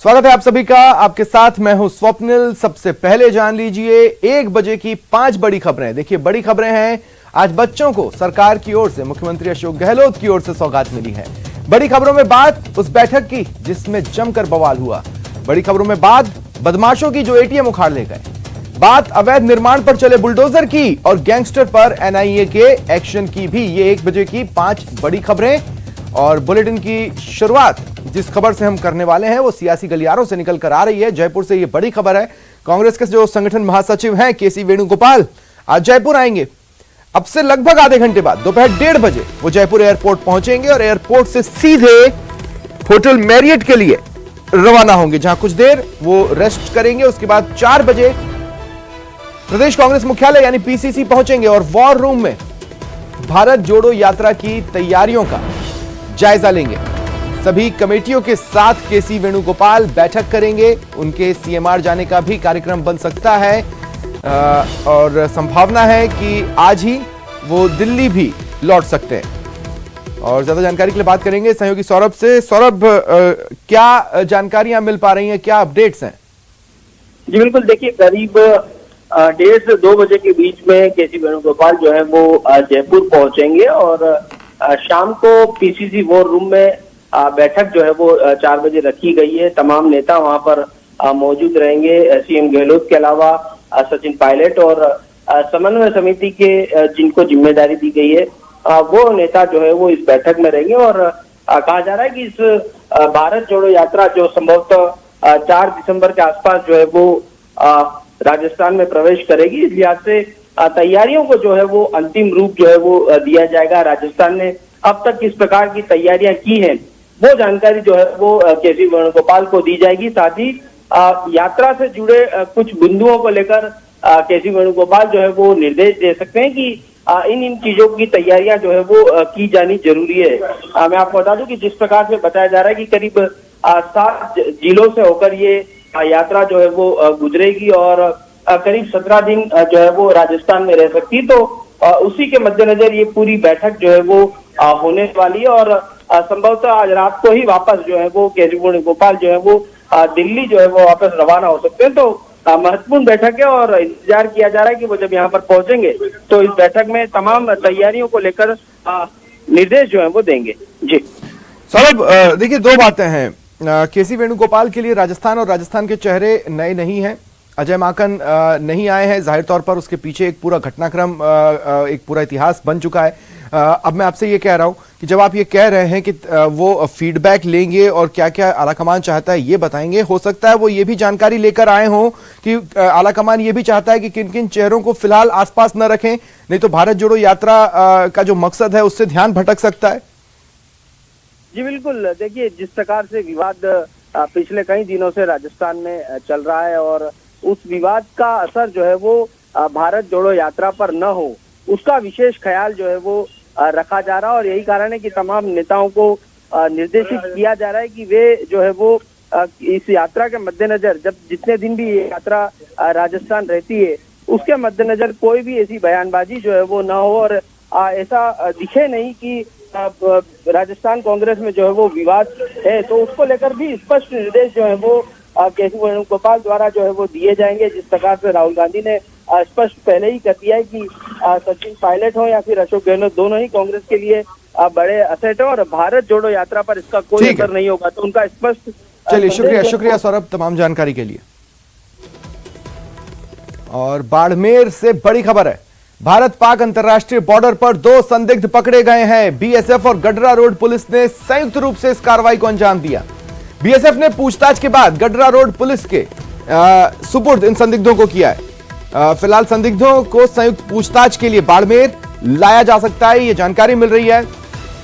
स्वागत है आप सभी का। आपके साथ मैं हूं स्वप्निल। सबसे पहले जान लीजिए 1 बजे की 5 बड़ी खबरें। देखिए, बड़ी खबरें हैं। आज बच्चों को सरकार की ओर से, मुख्यमंत्री अशोक गहलोत की ओर से सौगात मिली है। बड़ी खबरों में बात उस बैठक की जिसमें जमकर बवाल हुआ। बड़ी खबरों में बात बदमाशों की जो एटीएम उखाड़ ले गए। बात अवैध निर्माण पर चले बुलडोजर की और गैंगस्टर पर एनआईए के एक्शन की भी। ये 1 बजे की 5 बड़ी खबरें। और बुलेटिन की शुरुआत जिस खबर से हम करने वाले हैं वो सियासी गलियारों से निकल कर आ रही है। जयपुर से ये बड़ी खबर है। कांग्रेस के जो संगठन महासचिव हैं केसी वेणुगोपाल आज जयपुर आएंगे। अब से लगभग आधे घंटे बाद दोपहर 1:30 बजे वो जयपुर एयरपोर्ट पहुंचेंगे और एयरपोर्ट से सीधे होटल मैरियट के लिए रवाना होंगे, जहां कुछ देर वो रेस्ट करेंगे। उसके बाद 4 बजे प्रदेश कांग्रेस मुख्यालय यानी पीसीसी पहुंचेंगे और वॉर रूम में भारत जोड़ो यात्रा की तैयारियों का जायजा लेंगे। सभी कमेटियों के साथ केसी वेणुगोपाल बैठक करेंगे। उनके सीएमआर जाने का भी कार्यक्रम बन सकता है और संभावना है कि आज ही वो दिल्ली भी लौट सकते हैं। और ज्यादा जानकारी के लिए बात करेंगे सहयोगी सौरभ से। सौरभ, क्या जानकारियां मिल पा रही हैं, क्या अपडेट्स हैं? जी बिल्कुल, देखिए करीब 1:30 से 2 बजे के बीच में केसी वेणुगोपाल जो है वो जयपुर पहुंचेंगे और शाम को पीसीसी वॉर रूम में बैठक जो है वो 4 बजे रखी गई है। तमाम नेता वहां पर मौजूद रहेंगे। सीएम गहलोत के अलावा सचिन पायलट और समन्वय समिति के जिनको जिम्मेदारी दी गई है वो नेता जो है वो इस बैठक में रहेंगे। और कहा जा रहा है कि इस भारत जोड़ो यात्रा जो संभवतः 4 दिसंबर के आसपास जो है वो राजस्थान में प्रवेश करेगी। इस लिहाज से तैयारियों को जो है वो अंतिम रूप जो है वो दिया जाएगा। राजस्थान ने अब तक किस प्रकार की तैयारियां की हैं वो जानकारी जो है वो केसी वेणुगोपाल को दी जाएगी। साथ ही यात्रा से जुड़े कुछ बिंदुओं को लेकर केसी वेणुगोपाल जो है वो निर्देश दे सकते हैं कि इन चीजों की तैयारियां जो है वो की जानी जरूरी है। मैं आपको बता दूं कि जिस प्रकार से बताया जा रहा है कि करीब 7 जिलों से होकर ये यात्रा जो है वो गुजरेगी और करीब 17 दिन जो है वो राजस्थान में रह सकती है। तो उसी के मद्देनजर ये पूरी बैठक जो है वो होने वाली है और संभवतः आज रात को ही वापस जो है वो केसी वेणुगोपाल जो है वो दिल्ली जो है वो वापस रवाना हो सकते हैं। तो महत्वपूर्ण बैठक है और इंतजार किया जा रहा है कि वो जब यहाँ पर पहुंचेंगे तो इस बैठक में तमाम तैयारियों को लेकर निर्देश जो है वो देंगे। जी सौरभ, देखिए 2 बातें हैं। केसी वेणुगोपाल के लिए राजस्थान और राजस्थान के चेहरे नए नहीं हैं। अजय माकन नहीं आए हैं। जाहिर तौर पर उसके पीछे एक पूरा घटनाक्रम, एक पूरा इतिहास बन चुका है। अब मैं आपसे ये कह रहा हूं कि जब आप ये कह रहे हैं कि वो फीडबैक लेंगे और क्या क्या आलाकमान चाहता है ये बताएंगे, हो सकता है वो ये भी जानकारी लेकर आए हों कि आलाकमान ये भी चाहता है कि किन किन चेहरों को फिलहाल आसपास न रखें, नहीं तो भारत जोड़ो यात्रा का जो मकसद है उससे ध्यान भटक सकता है। जी बिल्कुल, देखिए जिस प्रकार से विवाद पिछले कई दिनों से राजस्थान में चल रहा है और उस विवाद का असर जो है वो भारत जोड़ो यात्रा पर न हो उसका विशेष ख्याल जो है वो रखा जा रहा है। और यही कारण है कि तमाम नेताओं को निर्देशित किया जा रहा है कि वे जो है वो इस यात्रा के मद्देनजर, जब जितने दिन भी ये यात्रा राजस्थान रहती है उसके मद्देनजर कोई भी ऐसी बयानबाजी जो है वो ना हो और ऐसा दिखे नहीं कि राजस्थान कांग्रेस में जो है वो विवाद है। तो उसको लेकर भी स्पष्ट निर्देश जो है वो केसी वेणुगोपाल द्वारा जो है वो दिए जाएंगे। जिस प्रकार से राहुल गांधी ने स्पष्ट पहले ही कर दिया है कि सचिन पायलट हो या फिर अशोक गहलोत, दोनों ही कांग्रेस के लिए बड़े असेट है और भारत जोड़ो यात्रा पर इसका कोई असर नहीं होगा। तो उनका स्पष्ट। चलिए, शुक्रिया सौरभ तमाम जानकारी के लिए। और बाड़मेर से बड़ी खबर है। भारत पाक अंतर्राष्ट्रीय बॉर्डर पर 2 संदिग्ध पकड़े गए हैं। बीएसएफ और गडरा रोड पुलिस ने संयुक्त रूप से इस कार्रवाई को अंजाम दिया। बीएसएफ ने पूछताछ के बाद गडरा रोड पुलिस के सुपुर्द इन संदिग्धों को किया है। फिलहाल संदिग्धों को संयुक्त पूछताछ के लिए बाड़मेर लाया जा सकता है, ये जानकारी मिल रही है।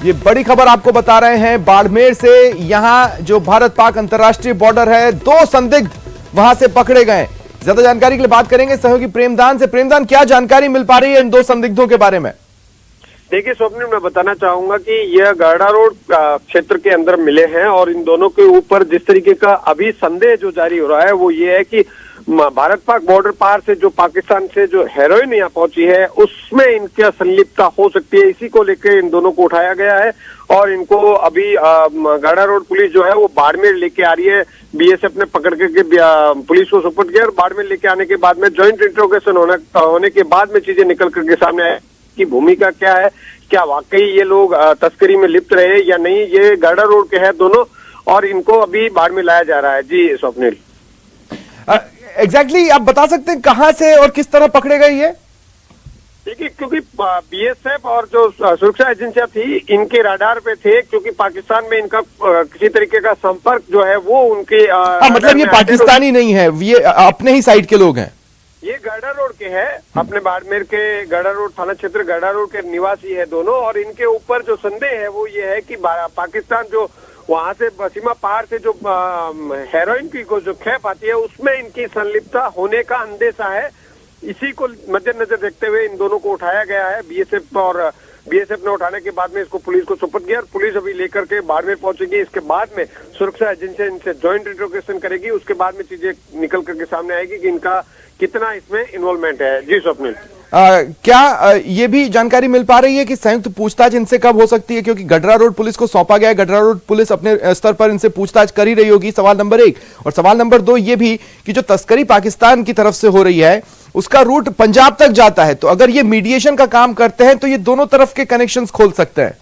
ये बड़ी खबर आपको बता रहे हैं बाड़मेर से। यहां जो भारत पाक अंतर्राष्ट्रीय बॉर्डर है 2 संदिग्ध वहां से पकड़े गए। ज्यादा जानकारी के लिए बात करेंगे सहयोगी प्रेमदान से। प्रेमदान, क्या जानकारी मिल पा रही है इन 2 संदिग्धों के बारे में? देखिए स्वप्निल, मैं बताना चाहूंगा कि यह गढ़ा रोड क्षेत्र के अंदर मिले हैं और इन दोनों के ऊपर जिस तरीके का अभी संदेह जो जारी हो रहा है वो ये है कि भारत पाक बॉर्डर पार से जो पाकिस्तान से जो हेरोइन यहाँ पहुंची है उसमें इनकी संलिप्तता हो सकती है। इसी को लेकर इन दोनों को उठाया गया है और इनको अभी गाड़ा रोड पुलिस जो है वो बाड़मेर लेके आ रही है। बीएसएफ ने पकड़ के पुलिस को सुपुर्द किया और बाड़मेर लेके आने के बाद में ज्वाइंट इंट्रोगेशन होने के बाद में चीजें निकल करके सामने आए कि भूमिका क्या है, क्या वाकई ये लोग तस्करी में लिप्त रहे या नहीं। ये गाड़ा रोड के हैं दोनों और इनको अभी बाड़मेर लाया जा रहा है। जी स्वप्निल, एग्जैक्टली आप बता सकते हैं कहां से और किस तरह पकड़े गए ये? देखिए, क्योंकि बीएसएफ और जो सुरक्षा एजेंसियां थी इनके राडार पे थे, क्योंकि पाकिस्तान में इनका किसी तरीके का संपर्क जो है वो उनके मतलब ये पाकिस्तानी नहीं है, ये अपने ही साइड के लोग हैं। ये गाड़ा रोड के हैं, अपने बाड़मेर के गाड़ा रोड थाना क्षेत्र गाड़ा रोड के निवासी है दोनों। और इनके ऊपर जो संदेह है वो ये है कि पाकिस्तान जो वहां से सीमा पार से जो हेरोइन की जो खेप आती है उसमें इनकी संलिप्तता होने का अंदेशा है। इसी को मद्देनजर देखते हुए इन दोनों को उठाया गया है। बीएसएफ ने उठाने के बाद में इसको पुलिस को सुपुर्द किया और पुलिस अभी लेकर के बाड़मेर पहुंचेगी। इसके बाद में सुरक्षा एजेंसी इनसे ज्वाइंट इंट्रोगेशन करेगी। उसके बाद में चीजें निकल करके सामने आएगी कि इनका कितना इसमें इन्वॉल्वमेंट है। जी स्वप्निल, क्या ये भी जानकारी मिल पा रही है कि संयुक्त पूछताछ इनसे कब हो सकती है? क्योंकि गडरा रोड पुलिस को सौंपा गया है, गडरा रोड पुलिस अपने स्तर पर इनसे पूछताछ कर ही रही होगी, सवाल नंबर 1। और सवाल नंबर 2 ये भी कि जो तस्करी पाकिस्तान की तरफ से हो रही है उसका रूट पंजाब तक जाता है, तो अगर ये मीडिएशन का काम करते हैं तो ये दोनों तरफ के कनेक्शंस खोल सकते हैं।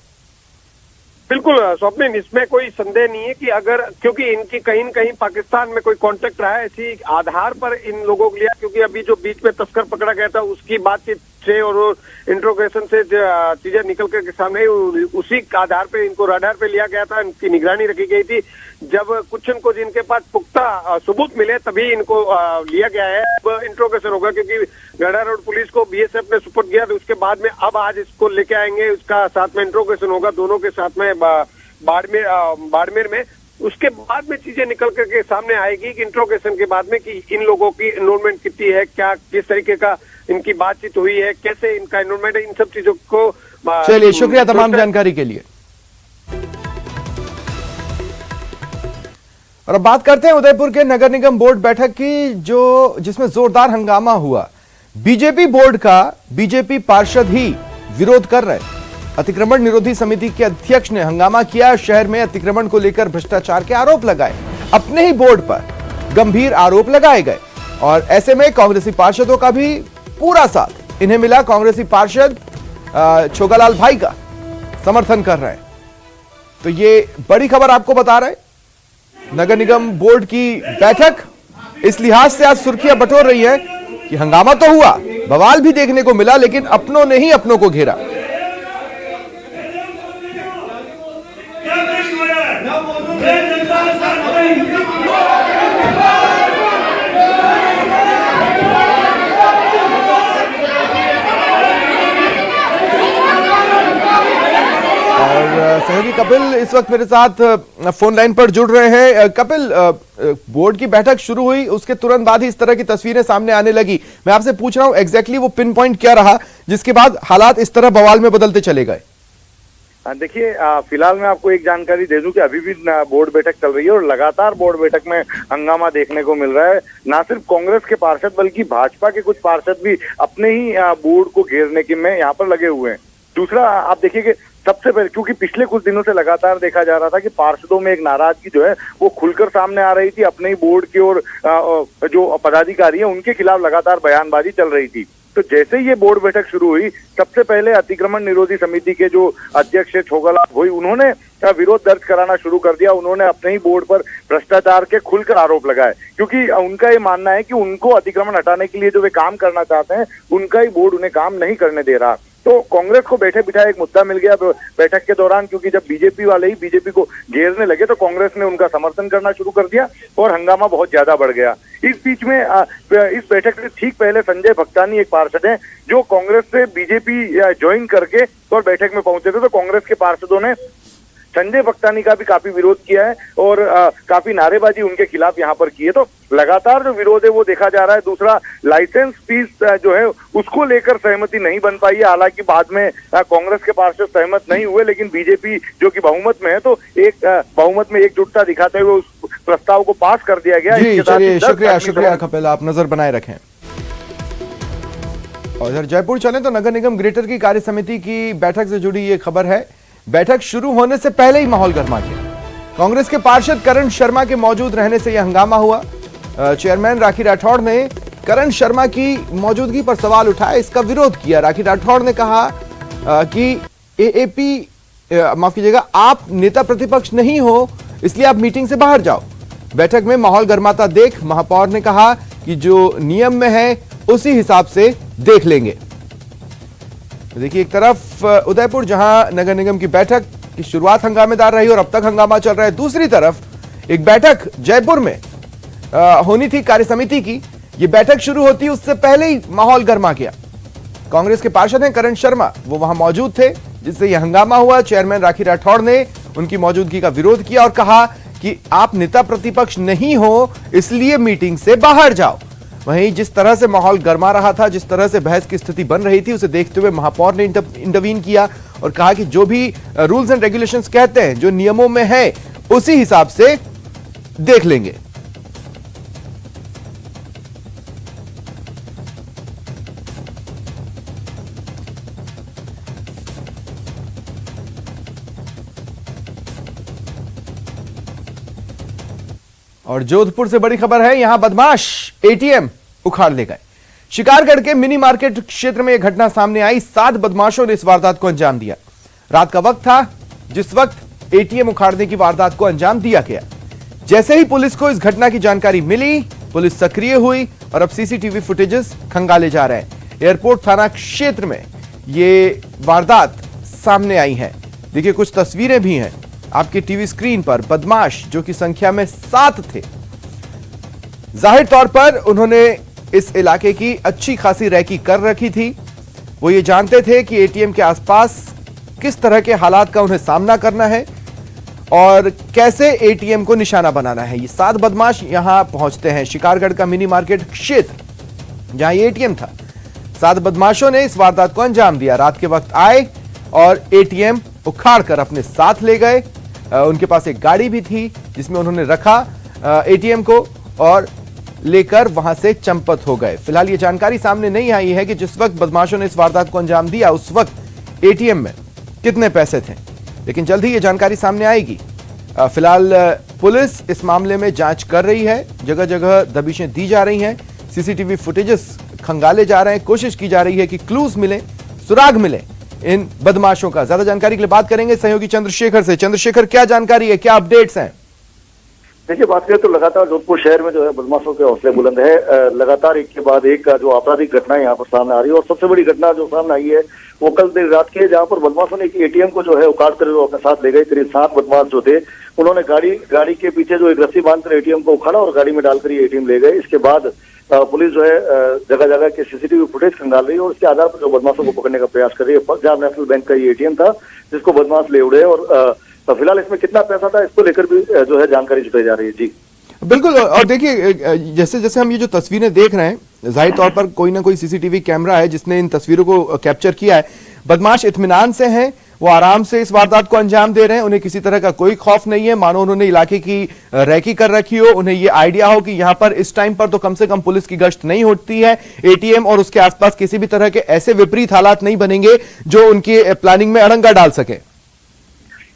बिल्कुल स्वप्निल, इसमें कोई संदेह नहीं है कि अगर, क्योंकि इनकी कहीं न कहीं पाकिस्तान में कोई कांटेक्ट रहा है, इसी आधार पर इन लोगों को लिया। क्योंकि अभी जो बीच में तस्कर पकड़ा गया था उसकी बातचीत से और इंट्रोगेशन से चीजें निकल कर सामने उसी आधार पे इनको रडार पे लिया गया था, इनकी निगरानी रखी गई थी। जब कुछ इनको जिनके पास पुख्ता सबूत मिले तभी इनको लिया गया है। अब इंट्रोगेशन होगा क्योंकि गड़ा रोड पुलिस को बीएसएफ ने सुपुर्द किया, तो उसके बाद में अब आज इसको लेके आएंगे, उसका साथ में इंट्रोगेशन होगा दोनों के साथ में बाड़मेर में। उसके बाद में चीजें निकल करके सामने आएगी कि इंट्रोगेशन के बाद में कि इन लोगों की इन्वॉल्वमेंट कितनी है, क्या किस तरीके का इनकी बातचीत हुई है, कैसे इनका इन्वॉल्वमेंट है, इन सब चीजों को। चलिए, शुक्रिया तमाम जानकारी के लिए। और अब बात करते हैं उदयपुर के नगर निगम बोर्ड बैठक की, जिसमें जोरदार हंगामा हुआ। बीजेपी बोर्ड का बीजेपी पार्षद ही विरोध कर रहे। अतिक्रमण निरोधी समिति के अध्यक्ष ने हंगामा किया, शहर में अतिक्रमण को लेकर भ्रष्टाचार के आरोप लगाए। अपने ही बोर्ड पर गंभीर आरोप लगाए गए और ऐसे में कांग्रेसी पार्षदों का भी पूरा साथ इन्हें मिला। कांग्रेसी पार्षद छोगालाल भाई का समर्थन कर रहे हैं। तो ये बड़ी खबर आपको बता रहे हैं। नगर निगम बोर्ड की बैठक इस लिहाज से आज सुर्खियां बटोर रही है कि हंगामा तो हुआ, बवाल भी देखने को मिला, लेकिन अपनों ने ही अपनों को घेरा। सहयोगी कपिल इस वक्त मेरे साथ फोन लाइन पर जुड़ रहे हैं। कपिल, बोर्ड की बैठक शुरू हुई, उसके तुरंत बाद ही इस तरह की तस्वीरें सामने आने लगी। मैं आपसे पूछ रहा हूं एग्जैक्टली वो पिन पॉइंट क्या रहा जिसके बाद हालात इस तरह बवाल में बदलते चले गए? देखिए, फिलहाल मैं आपको एक जानकारी दे दूं कि अभी भी बोर्ड बैठक चल रही है और लगातार बोर्ड बैठक में हंगामा देखने को मिल रहा है। ना सिर्फ कांग्रेस के पार्षद बल्कि भाजपा के कुछ पार्षद भी अपने ही बोर्ड को घेरने के में यहाँ पर लगे हुए हैं। दूसरा, आप देखिए कि सबसे पहले, क्योंकि पिछले कुछ दिनों से लगातार देखा जा रहा था कि पार्षदों में एक नाराजगी जो है वो खुलकर सामने आ रही थी। अपने ही बोर्ड की ओर जो पदाधिकारी है उनके खिलाफ लगातार बयानबाजी चल रही थी। तो जैसे ही ये बोर्ड बैठक शुरू हुई, सबसे पहले अतिक्रमण निरोधी समिति के जो अध्यक्ष है छोगालाल भाई, उन्होंने विरोध दर्ज कराना शुरू कर दिया। उन्होंने अपने ही बोर्ड पर भ्रष्टाचार के खुलकर आरोप लगाए, क्योंकि उनका ये मानना है कि उनको अतिक्रमण हटाने के लिए जो वे काम करना चाहते हैं उनका ही बोर्ड उन्हें काम नहीं करने दे रहा। तो कांग्रेस को बैठे बिठाए एक मुद्दा मिल गया बैठक के दौरान, क्योंकि जब बीजेपी वाले ही बीजेपी को घेरने लगे तो कांग्रेस ने उनका समर्थन करना शुरू कर दिया और हंगामा बहुत ज्यादा बढ़ गया। इस बीच में इस बैठक से ठीक पहले संजय भक्तानी एक पार्षद हैं जो कांग्रेस से बीजेपी ज्वाइन करके और बैठक में पहुंचे थे। तो कांग्रेस के पार्षदों ने संजय बख्तानी का भी काफी विरोध किया है और काफी नारेबाजी उनके खिलाफ यहाँ पर की है। तो लगातार जो विरोध है वो देखा जा रहा है। दूसरा, लाइसेंस फीस जो है उसको लेकर सहमति नहीं बन पाई है। हालांकि बाद में कांग्रेस के पार्षद सहमत नहीं हुए, लेकिन बीजेपी जो कि बहुमत में है तो एक बहुमत में एकजुटता दिखाते हुए उस प्रस्ताव को पास कर दिया गया। जी चलिए, शुक्रिया कपिल, आप नजर बनाए रखें। और इधर जयपुर चलें तो नगर निगम ग्रेटर की कार्य समिति की बैठक से जुड़ी ये खबर है। बैठक शुरू होने से पहले ही माहौल गर्मा गया। कांग्रेस के पार्षद करण शर्मा के मौजूद रहने से यह हंगामा हुआ। चेयरमैन राखी राठौड़ ने करण शर्मा की मौजूदगी पर सवाल उठाया, इसका विरोध किया। राखी राठौड़ ने कहा कि एएपी माफ कीजिएगा, आप नेता प्रतिपक्ष नहीं हो, इसलिए आप मीटिंग से बाहर जाओ। बैठक में माहौल गर्माता देख महापौर ने कहा कि जो नियम में है उसी हिसाब से देख लेंगे। देखिए, एक तरफ उदयपुर जहां नगर निगम की बैठक की शुरुआत हंगामेदार रही और अब तक हंगामा चल रहा है, दूसरी तरफ एक बैठक जयपुर में होनी थी कार्य समिति की। ये बैठक शुरू होती उससे पहले ही माहौल गर्मा गया। कांग्रेस के पार्षद हैं करण शर्मा, वो वहां मौजूद थे, जिससे यह हंगामा हुआ। चेयरमैन राखी राठौड़ ने उनकी मौजूदगी का विरोध किया और कहा कि आप नेता प्रतिपक्ष नहीं हो, इसलिए मीटिंग से बाहर जाओ। वहीं जिस तरह से माहौल गर्मा रहा था, जिस तरह से बहस की स्थिति बन रही थी, उसे देखते हुए महापौर ने इंटरवीन किया और कहा कि जो भी रूल्स एंड रेगुलेशंस कहते हैं, जो नियमों में है, उसी हिसाब से देख लेंगे। और जोधपुर से बड़ी खबर है, यहां बदमाश एटीएम उखाड़ ले गए। शिकारगढ़ के मिनी मार्केट क्षेत्र में यह घटना सामने आई। 7 बदमाशों ने इस वारदात को अंजाम दिया। रात का वक्त था जिस वक्त एटीएम उखाड़ने की वारदात को अंजाम दिया गया। जैसे ही पुलिस को इस घटना की जानकारी मिली, पुलिस सक्रिय हुई और अब सीसीटीवी फुटेजेस खंगाले जा रहे हैं। एयरपोर्ट थाना क्षेत्र में ये वारदात सामने आई है। देखिए, कुछ तस्वीरें भी हैं आपके टीवी स्क्रीन पर। बदमाश जो कि संख्या में 7 थे, जाहिर तौर पर उन्होंने इस इलाके की अच्छी खासी रैकी कर रखी थी। वो ये जानते थे कि एटीएम के आसपास किस तरह के हालात का उन्हें सामना करना है और कैसे एटीएम को निशाना बनाना है। ये 7 बदमाश यहां पहुंचते हैं, शिकारगढ़ का मिनी मार्केट क्षेत्र जहां ये एटीएम था। 7 बदमाशों ने इस वारदात को अंजाम दिया। रात के वक्त आए और एटीएम उखाड़ कर अपने साथ ले गए। उनके पास एक गाड़ी भी थी जिसमें उन्होंने रखा एटीएम को और लेकर वहां से चंपत हो गए। फिलहाल ये जानकारी सामने नहीं आई है कि जिस वक्त बदमाशों ने इस वारदात को अंजाम दिया उस वक्त एटीएम में कितने पैसे थे, लेकिन जल्द ही ये जानकारी सामने आएगी। फिलहाल पुलिस इस मामले में जांच कर रही है। जगह जगह दबिशें दी जा रही हैं, सीसीटीवी फुटेजेस खंगाले जा रहे हैं, कोशिश की जा रही है कि क्लूज मिले, सुराग मिले इन बदमाशों का। ज्यादा जानकारी के लिए बात करेंगे सहयोगी चंद्रशेखर से। चंद्रशेखर, क्या जानकारी है, क्या अपडेट्स हैं? देखिए, बात करें तो लगातार जोधपुर शहर में जो है बदमाशों के हौसले बुलंद है। लगातार एक के बाद एक जो आपराधिक घटना यहाँ पर सामने आ रही है और सबसे बड़ी घटना जो सामने आई है वो कल देर रात की है, जहाँ पर बदमाशों ने एक एटीएम को जो है उखाड़ कर अपने साथ ले गए। करीब 7 बदमाश जो थे उन्होंने गाड़ी के पीछे जो एक रस्सी बांधकर एटीएम को उखाड़ा और गाड़ी में डालकर ये एटीएम ले गए। इसके बाद पुलिस जो है जगह जगह के सीसीटीवी फुटेज खंगाल रही है और इसके आधार पर जो बदमाशों को पकड़ने का प्रयास कर रही है। पंजाब नेशनल बैंक का ये एटीएम था जिसको बदमाश ले उड़े और फिलहाल इसमें कितना पैसा था इसको लेकर भी जो है जानकारी जुटाई जा रही है। जी बिल्कुल। और देखिए, जैसे जैसे हम ये जो तस्वीरें देख रहे हैं, जाहिर तौर पर कोई ना कोई सीसीटीवी कैमरा है जिसने इन तस्वीरों को कैप्चर किया है। बदमाश इत्मीनान से हैं, वो आराम से इस वारदात को अंजाम दे रहे हैं। उन्हें किसी तरह का कोई खौफ नहीं है, मानो उन्होंने इलाके की रैकी कर रखी हो। उन्हें ये आइडिया हो कि यहां पर इस टाइम पर तो कम से कम पुलिस की गश्त नहीं होती है। एटीएम और उसके आसपास किसी भी तरह के ऐसे विपरीत हालात नहीं बनेंगे जो उनकी प्लानिंग में अड़ंगा डाल सके।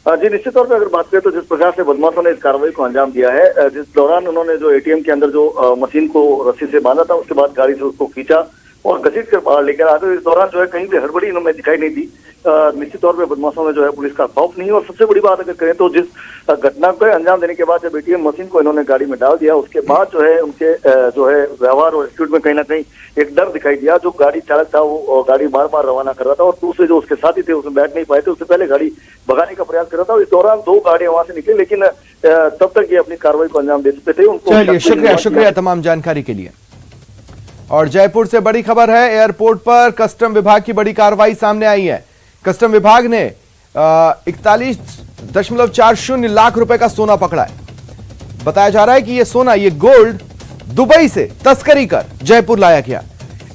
जी, निश्चित तौर पर अगर बात करें तो जिस प्रकार से बदमाशों ने इस कार्रवाई को अंजाम दिया है, जिस दौरान उन्होंने जो एटीएम के अंदर जो मशीन को रस्सी से बांधा था उसके बाद गाड़ी से उसको खींचा और घसीट कर बाहर लेकर आ गए। इस दौरान जो है कहीं भी हड़बड़ी इन्होंने दिखाई नहीं दी। निश्चित तौर पे बदमाशों में जो है पुलिस का खौफ नहीं है। और सबसे बड़ी बात अगर करें तो जिस घटना को अंजाम देने के बाद जब एटीएम मशीन को इन्होंने गाड़ी में डाल दिया उसके बाद जो है उनके जो है व्यवहार और एटीट्यूड में कहीं ना कहीं एक डर दिखाई दिया। जो गाड़ी चालक था वो गाड़ी बार बार रवाना कर रहा था और दूसरे जो उसके साथी थे उसमें बैठ नहीं पाए थे, उससे पहले गाड़ी भगाने का प्रयास कर रहा था। इस दौरान 2 गाड़ियां वहां से निकली, लेकिन तब तक ये अपनी कार्रवाई को अंजाम दे चुके थे। उनको शुक्रिया तमाम जानकारी के लिए। और जयपुर से बड़ी खबर है, एयरपोर्ट पर कस्टम विभाग की बड़ी कार्रवाई सामने आई है। कस्टम विभाग ने 41 1.40 लाख रुपए का सोना पकड़ा है। बताया जा रहा है कि यह सोना, ये गोल्ड दुबई से तस्करी कर जयपुर लाया गया।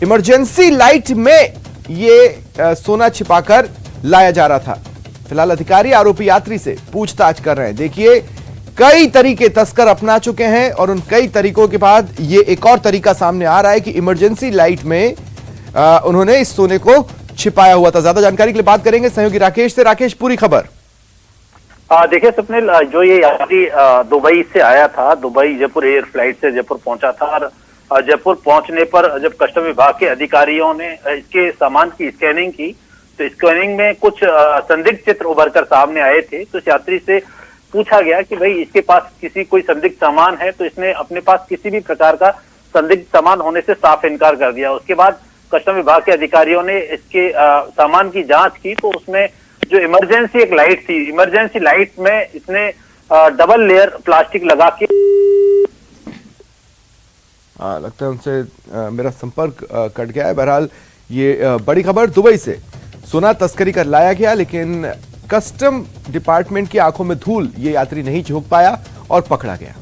इमरजेंसी लाइट में यह सोना छिपाकर लाया जा रहा था। फिलहाल अधिकारी आरोपी यात्री से पूछताछ कर रहे हैं। देखिए, कई तरीके तस्कर अपना चुके हैं और उन कई तरीकों के बाद ये एक और तरीका सामने आ रहा है कि इमरजेंसी लाइट में उन्होंने इस सोने को छिपाया हुआ था। ज्यादा जानकारी के लिए बात करेंगे सहयोगी राकेश से। राकेश, पूरी खबर। देखिए स्वप्निल, जो ये यात्री दुबई से आया था, दुबई जयपुर एयर फ्लाइट से जयपुर पहुंचा था और जयपुर पहुंचने पर जब कस्टम विभाग के अधिकारियों ने इसके सामान की स्कैनिंग की तो स्कैनिंग में कुछ संदिग्ध चित्र उभर कर सामने आए थे। तो इस यात्री से पूछा गया कि भाई इसके पास कोई संदिग्ध सामान है, तो इसने अपने पास किसी भी प्रकार का संदिग्ध सामान होने से साफ इनकार कर दिया। उसके बाद कस्टम विभाग के अधिकारियों ने इसके सामान की जांच की तो उसमें जो इमरजेंसी एक लाइट थी, इमरजेंसी लाइट में इसने डबल लेयर प्लास्टिक लगा के लगता है उनसे मेरा संपर्क कट गया है। बहरहाल ये बड़ी खबर, दुबई से सोना तस्करी कर लाया गया, लेकिन कस्टम डिपार्टमेंट की आंखों में धूल ये यात्री नहीं झोंक पाया और पकड़ा गया।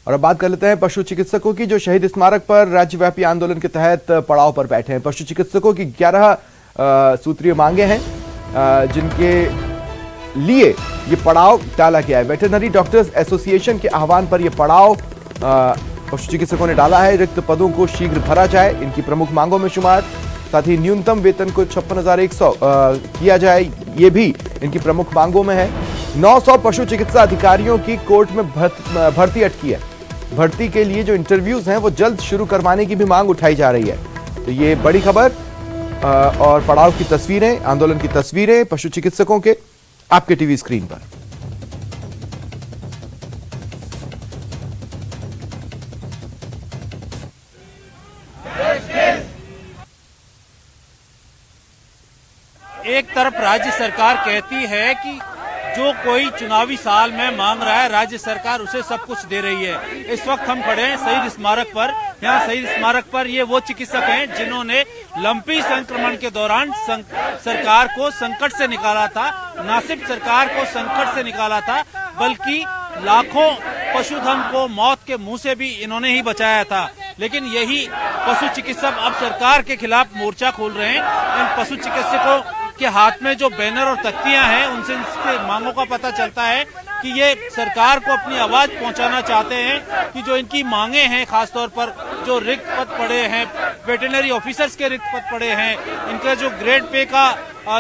और अब बात कर लेते हैं पशु चिकित्सकों की, जो शहीद स्मारक पर राज्यव्यापी आंदोलन के तहत पड़ाव पर बैठे हैं। पशु चिकित्सकों की 11 सूत्रीय मांगे हैं जिनके लिए ये पड़ाव डाला गया है। वेटरनरी डॉक्टर्स एसोसिएशन के आह्वान पर यह पड़ाव पशु चिकित्सकों ने डाला है। रिक्त पदों को शीघ्र भरा जाए, इनकी प्रमुख मांगों में शुमार। साथ ही न्यूनतम वेतन को 56,100 किया जाए, ये भी इनकी प्रमुख मांगों में है। 900 पशु चिकित्सा अधिकारियों की कोर्ट में भर्ती अटकी है। भर्ती के लिए जो इंटरव्यूज हैं वो जल्द शुरू करवाने की भी मांग उठाई जा रही है। तो ये बड़ी खबर और पड़ाव की तस्वीरें, आंदोलन की तस्वीरें पशु चिकित्सकों के आपके टीवी स्क्रीन पर। एक तरफ राज्य सरकार कहती है कि जो कोई चुनावी साल में मांग रहा है राज्य सरकार उसे सब कुछ दे रही है। इस वक्त हम खड़े हैं शहीद स्मारक पर। यहाँ शहीद स्मारक पर ये वो चिकित्सक हैं जिन्होंने लंपी संक्रमण के दौरान सरकार को संकट से निकाला था। न सिर्फ सरकार को संकट से निकाला था बल्कि लाखों पशुधन को मौत के मुंह से भी इन्होंने ही बचाया था। लेकिन यही पशु चिकित्सक अब सरकार के खिलाफ मोर्चा खोल रहे हैं। इन पशु चिकित्सकों के हाथ में जो बैनर और तख्तियां हैं उनसे इसके मांगों का पता चलता है कि ये सरकार को अपनी आवाज पहुंचाना चाहते हैं कि जो इनकी मांगे हैं, खासतौर पर जो रिक्त पद पड़े हैं, वेटरनरी ऑफिसर्स के रिक्त पद पड़े हैं, इनका जो ग्रेड पे का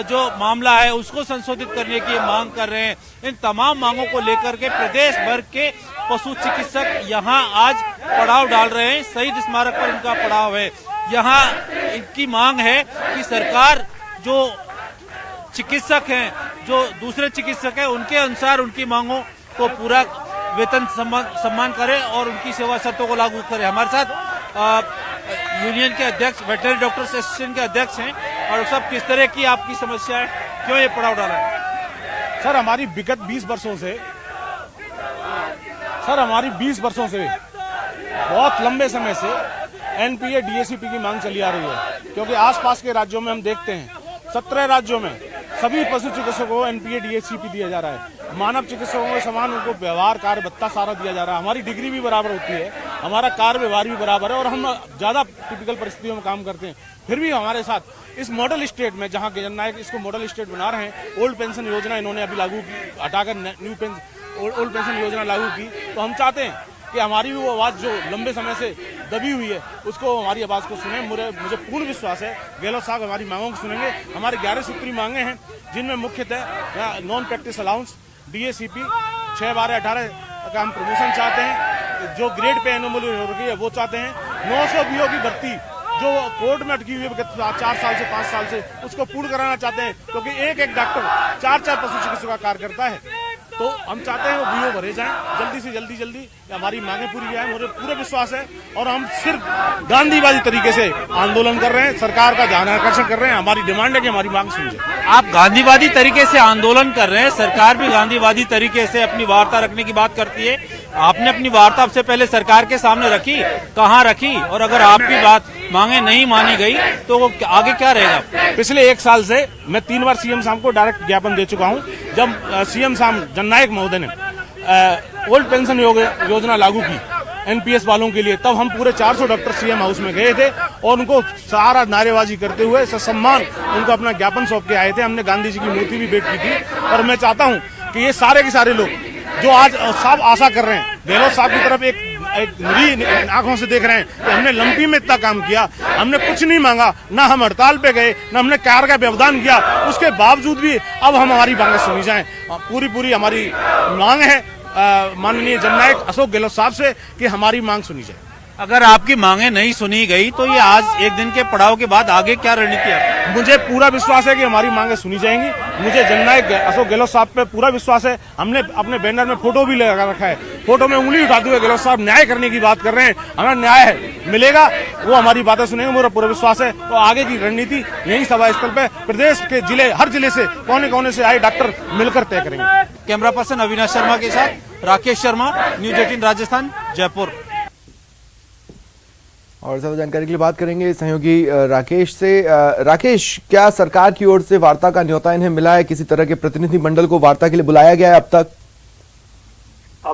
जो मामला है उसको संशोधित करने की मांग कर रहे हैं। इन तमाम मांगों को लेकर के प्रदेश भर के पशु चिकित्सक यहाँ आज पड़ाव डाल रहे हैं। शहीद स्मारक पर इनका पड़ाव है। यहाँ इनकी मांग है कि सरकार जो चिकित्सक हैं, जो दूसरे चिकित्सक हैं, उनके अनुसार उनकी मांगों को पूरा वेतन सम्मान करे और उनकी सेवा शर्तों को लागू करे। हमारे साथ यूनियन के अध्यक्ष, वेटरनरी डॉक्टर्स एसोसिएशन के अध्यक्ष हैं। और सब किस तरह की आपकी समस्या है, क्यों ये पड़ाव डाला है? सर हमारी विगत 20 वर्षों से बहुत लंबे समय से एनपीए डीएसीपी की मांग चली आ रही है, क्योंकि आसपास के राज्यों में हम देखते हैं 17 राज्यों में सभी पशु चिकित्सकों को एनपीए डीएसीपी दिया जा रहा है। मानव चिकित्सकों के समान उनको व्यवहार कार्य भत्ता सारा दिया जा रहा है। हमारी डिग्री भी बराबर होती है, हमारा कार्य व्यवहार भी बराबर है और हम ज्यादा टिपिकल परिस्थितियों में काम करते हैं। फिर भी हमारे साथ इस मॉडल स्टेट में, जहां जननायक इसको मॉडल स्टेट बना रहे हैं, ओल्ड पेंशन योजना इन्होंने अभी लागू की, हटाकर न्यू ओल्ड पेंशन योजना लागू की। तो हम चाहते हैं कि हमारी वो आवाज जो लंबे समय से दबी हुई है उसको, हमारी आवाज को सुने। मुझे पूर्ण विश्वास है गहलोत साहब हमारी मांगों को सुनेंगे। हमारे 11 सूत्री मांगे हैं जिनमें मुख्यतः नॉन प्रैक्टिस अलाउंस, डीएसीपी 6/12/18 का हम प्रमोशन चाहते हैं। जो ग्रेड पे एनोमली हो रही है वो चाहते हैं। 900 बीओ की भर्ती जो कोर्ट में अटकी हुई है 4 साल से 5 साल से, उसको पूर्ण कराना चाहते हैं, क्योंकि एक डॉक्टर 4 पशु चिकित्सकों का कार्य करता है। तो हम चाहते हैं वो बीओ भरे जाएं जल्दी से जल्दी हमारी मांगे पूरी जाए। मुझे पूरा विश्वास है और हम सिर्फ गांधीवादी तरीके से आंदोलन कर रहे हैं, सरकार का ध्यान आकर्षण कर रहे हैं। हमारी डिमांड है कि हमारी मांग सुनी जाए। आप गांधीवादी तरीके से आंदोलन कर रहे हैं, सरकार भी गांधीवादी तरीके से अपनी वार्ता रखने की बात करती है। आपने अपनी वार्ता सबसे पहले सरकार के सामने रखी, कहाँ रखी, और अगर आपकी बात मांगे नहीं मानी गई तो वो आगे क्या रहेगा? पिछले 1 साल से मैं 3 बार सीएम साहब को डायरेक्ट ज्ञापन दे चुका हूं। जब सीएम साहब जननायक महोदय ने ओल्ड पेंशन योजना लागू की एनपीएस वालों के लिए, तब हम पूरे 400 डॉक्टर सीएम हाउस में गए थे और उनको सारा नारेबाजी करते हुए ससम्मान उनको अपना ज्ञापन सौंप के आए थे। हमने गांधी जी की मूर्ति भी भेंट की थी। और मैं चाहता हूं कि ये सारे के सारे लोग जो आज सब आशा कर रहे हैं, गहलोत साहब की तरफ एक नई आंखों से देख रहे हैं कि हमने लंपी में इतना काम किया, हमने कुछ नहीं मांगा, ना हम हड़ताल पे गए, ना हमने कार का व्यवधान किया, उसके बावजूद भी अब हमारी मांगे सुनी जाएं। पूरी हमारी मांग है माननीय जननायक अशोक गहलोत साहब से कि हमारी मांग सुनी जाए। अगर आपकी मांगे नहीं सुनी गई तो ये आज एक दिन के पड़ाव के बाद आगे क्या रणनीति है? मुझे पूरा विश्वास है कि हमारी मांगे सुनी जाएंगी। मुझे जननायक अशोक गहलोत साहब पे पूरा विश्वास है। हमने अपने बैनर में फोटो भी लगा रखा है। फोटो में उंगली उठाते हुए गहलोत साहब न्याय करने की बात कर रहे हैं। हमें न्याय मिलेगा, वो हमारी बातें सुनेंगे, मेरा पूरा विश्वास है। तो आगे की रणनीति यही सभा स्थल पे प्रदेश के जिले, हर जिले से कोने कोने से आए डॉक्टर मिलकर तय करेंगे। कैमरा पर्सन अविनाश शर्मा के साथ राकेश शर्मा, न्यूज 18 राजस्थान, जयपुर। और ज्यादा जानकारी के लिए बात करेंगे सहयोगी राकेश से। राकेश, क्या सरकार की ओर से वार्ता का न्योता इन्हें मिला है? किसी तरह के प्रतिनिधि मंडल को वार्ता के लिए बुलाया गया है अब तक?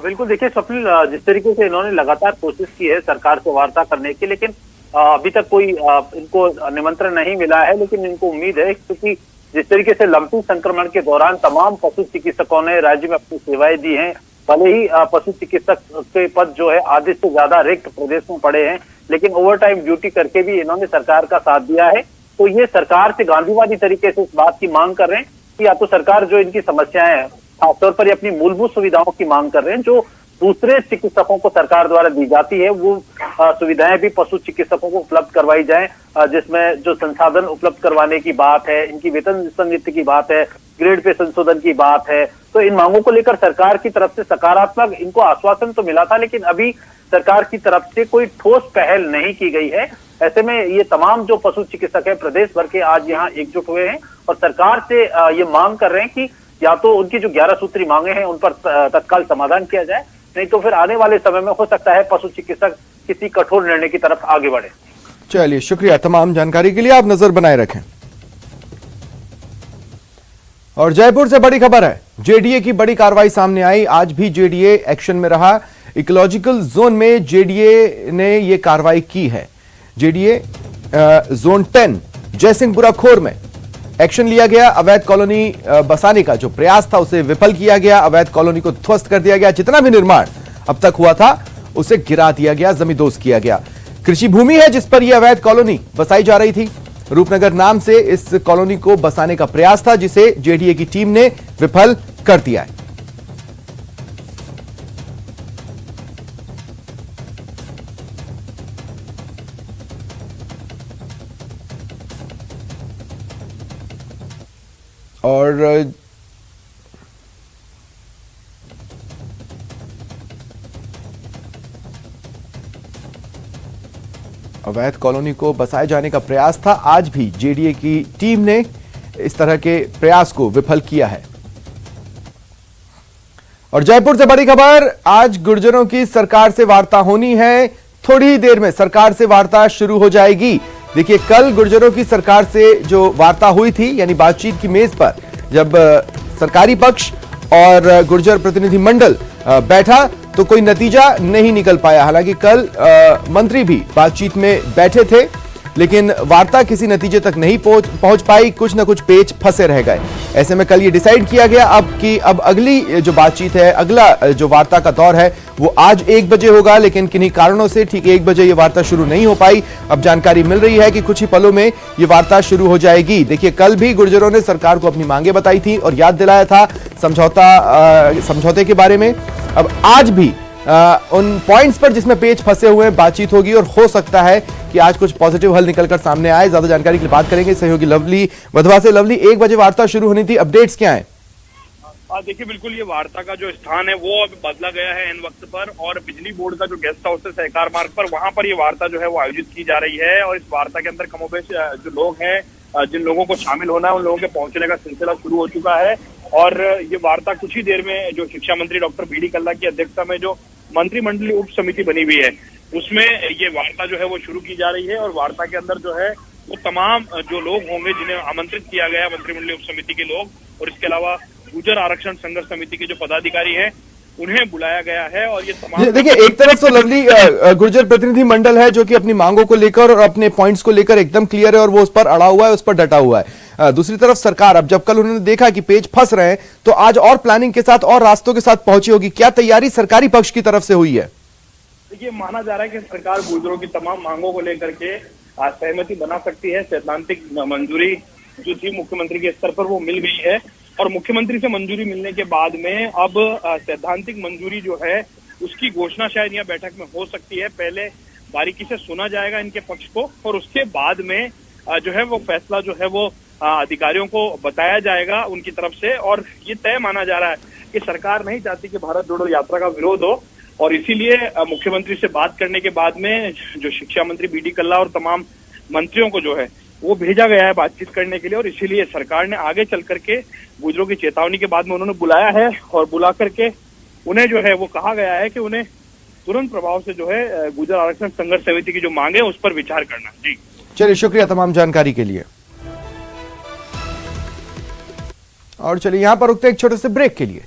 बिल्कुल, देखिए स्वप्निल, जिस तरीके से इन्होंने लगातार कोशिश की है सरकार से वार्ता करने की, लेकिन अभी तक कोई इनको निमंत्रण नहीं मिला है। लेकिन इनको उम्मीद है, क्योंकि जिस तरीके से लंपी संक्रमण के दौरान तमाम पशु चिकित्सकों ने राज्य में अपनी सेवाएं दी हैं, भले ही पशु चिकित्सक के पद जो है आधे से ज्यादा रिक्त प्रदेश में पड़े हैं, लेकिन ओवर टाइम ड्यूटी करके भी इन्होंने सरकार का साथ दिया है। तो ये सरकार से गांधीवादी तरीके से इस बात की मांग कर रहे हैं कि या तो सरकार जो इनकी समस्याएं हैं, खासतौर पर ये अपनी मूलभूत सुविधाओं की मांग कर रहे हैं जो दूसरे चिकित्सकों को सरकार द्वारा दी जाती है, वो सुविधाएं भी पशु चिकित्सकों को उपलब्ध करवाई जाए, जिसमें जो संसाधन उपलब्ध करवाने की बात है, इनकी वेतन संगति की बात है, ग्रेड पे संशोधन की बात है। तो इन मांगों को लेकर सरकार की तरफ से सकारात्मक इनको आश्वासन तो मिला था, लेकिन अभी सरकार की तरफ से कोई ठोस पहल नहीं की गई है। ऐसे में ये तमाम जो पशु चिकित्सक है प्रदेश भर के आज यहाँ एकजुट हुए हैं और सरकार से ये मांग कर रहे हैं कि या तो उनकी जो 11 सूत्री मांगे हैं उन पर तत्काल समाधान किया जाए, नहीं तो फिर आने वाले समय में हो सकता है पशु चिकित्सक किसी कठोर निर्णय की तरफ आगे बढ़े। चलिए, शुक्रिया तमाम जानकारी के लिए। आप नजर बनाए रखें। और जयपुर से बड़ी खबर है, जेडीए की बड़ी कार्रवाई सामने आई। आज भी जेडीए एक्शन में रहा। इकोलॉजिकल जोन में जेडीए ने यह कार्रवाई की है। जेडीए जोन 10 जयसिंहपुरा खोर में एक्शन लिया गया। अवैध कॉलोनी बसाने का जो प्रयास था उसे विफल किया गया। अवैध कॉलोनी को ध्वस्त कर दिया गया। जितना भी निर्माण अब तक हुआ था उसे गिरा दिया गया, जमींदोज किया गया। कृषि भूमि है जिस पर यह अवैध कॉलोनी बसाई जा रही थी। रूपनगर नाम से इस कॉलोनी को बसाने का प्रयास था, जिसे जेडीए की टीम ने विफल कर दिया है। और अवैध कॉलोनी को बसाए जाने का प्रयास था। आज भी जेडीए की टीम ने इस तरह के प्रयास को विफल किया है। और जयपुर से बड़ी खबर, आज गुर्जरों की सरकार से वार्ता होनी है। थोड़ी ही देर में सरकार से वार्ता शुरू हो जाएगी। देखिए, कल गुर्जरों की सरकार से जो वार्ता हुई थी, यानी बातचीत की मेज पर जब सरकारी पक्ष और गुर्जर प्रतिनिधि मंडल बैठा तो कोई नतीजा नहीं निकल पाया। हालांकि कल मंत्री भी बातचीत में बैठे थे, लेकिन वार्ता किसी नतीजे तक नहीं पहुंच पाई। कुछ न कुछ पेच फंसे रह गए। ऐसे में कल ये डिसाइड किया गया अब अगली जो बातचीत है, अगला जो वार्ता का दौर है वो आज 1 बजे होगा, लेकिन किन्हीं कारणों से ठीक 1 बजे ये वार्ता शुरू नहीं हो पाई। अब जानकारी मिल रही है कि कुछ ही पलों में ये वार्ता शुरू हो जाएगी। देखिए, कल भी गुर्जरों ने सरकार को अपनी मांगे बताई थी और याद दिलाया था समझौते के बारे में। अब आज भी उन पॉइंट्स पर जिसमें पेच फंसे हुए हैं बातचीत होगी और हो सकता है कि आज कुछ पॉजिटिव हल निकलकर सामने आए। ज्यादा जानकारी के लिए बात करेंगे सहयोगी लवली वधवा से। लवली, 1 बजे वार्ता शुरू होनी थी, अपडेट्स क्या है? देखिए, बिल्कुल ये वार्ता का जो स्थान है वो अब बदला गया है इन वक्त पर, और बिजली बोर्ड का जो गेस्ट हाउस है सहकार मार्ग पर, वहां पर ये वार्ता जो है वो आयोजित की जा रही है। और इस वार्ता के अंदर कमोबेश जो लोग हैं, जिन लोगों को शामिल होना है उन लोगों के पहुंचने का सिलसिला शुरू हो चुका है। और ये वार्ता कुछ ही देर में जो शिक्षा मंत्री डॉक्टर बी.डी. कल्ला की अध्यक्षता में जो मंत्रिमंडलीय उप समिति बनी हुई है उसमें ये वार्ता जो है वो शुरू की जा रही है। और वार्ता के अंदर जो है वो तमाम जो लोग होंगे जिन्हें आमंत्रित किया गया मंत्रिमंडलीय उप समिति के लोग और इसके अलावा गुर्जर आरक्षण संघर्ष समिति के जो पदाधिकारी हैं उन्हें बुलाया गया है। और ये तमाम देखिए, एक तरफ तो लवली गुर्जर प्रतिनिधि मंडल है जो कि अपनी मांगों को लेकर और अपने पॉइंट्स को लेकर एकदम क्लियर है और वो उस पर अड़ा हुआ है, उस पर डटा हुआ है। दूसरी तरफ सरकार, अब जब कल उन्होंने देखा कि पेज फंस रहे हैं तो आज और प्लानिंग के साथ और रास्तों के साथ पहुंची होगी। क्या तैयारी सरकारी पक्ष की तरफ से हुई है? देखिए, माना जा रहा है कि सरकार गुर्जरों की तमाम मांगों को लेकर के सहमति बना सकती है। सैद्धांतिक मंजूरी जो थी मुख्यमंत्री के स्तर पर वो मिल गई है और मुख्यमंत्री से मंजूरी मिलने के बाद में अब सैद्धांतिक मंजूरी जो है उसकी घोषणा शायद यह बैठक में हो सकती है। पहले बारीकी से सुना जाएगा इनके पक्ष को और उसके बाद में जो है वो फैसला जो है वो अधिकारियों को बताया जाएगा उनकी तरफ से। और ये तय माना जा रहा है कि सरकार नहीं चाहती कि भारत जोड़ो यात्रा का विरोध हो और इसीलिए मुख्यमंत्री से बात करने के बाद में जो शिक्षा मंत्री बी.डी. कल्ला और तमाम मंत्रियों को जो है वो भेजा गया है बातचीत करने के लिए। और इसीलिए सरकार ने आगे चल करके गुर्जरों की चेतावनी के बाद में उन्होंने बुलाया है और बुला करके उन्हें जो है वो कहा गया है कि उन्हें तुरंत प्रभाव से जो है गुर्जर आरक्षण संघर्ष समिति की जो मांगे उस पर विचार करना। जी चलिए, शुक्रिया तमाम जानकारी के लिए। और चलिए यहां पर रुकते एक छोटे से ब्रेक के लिए।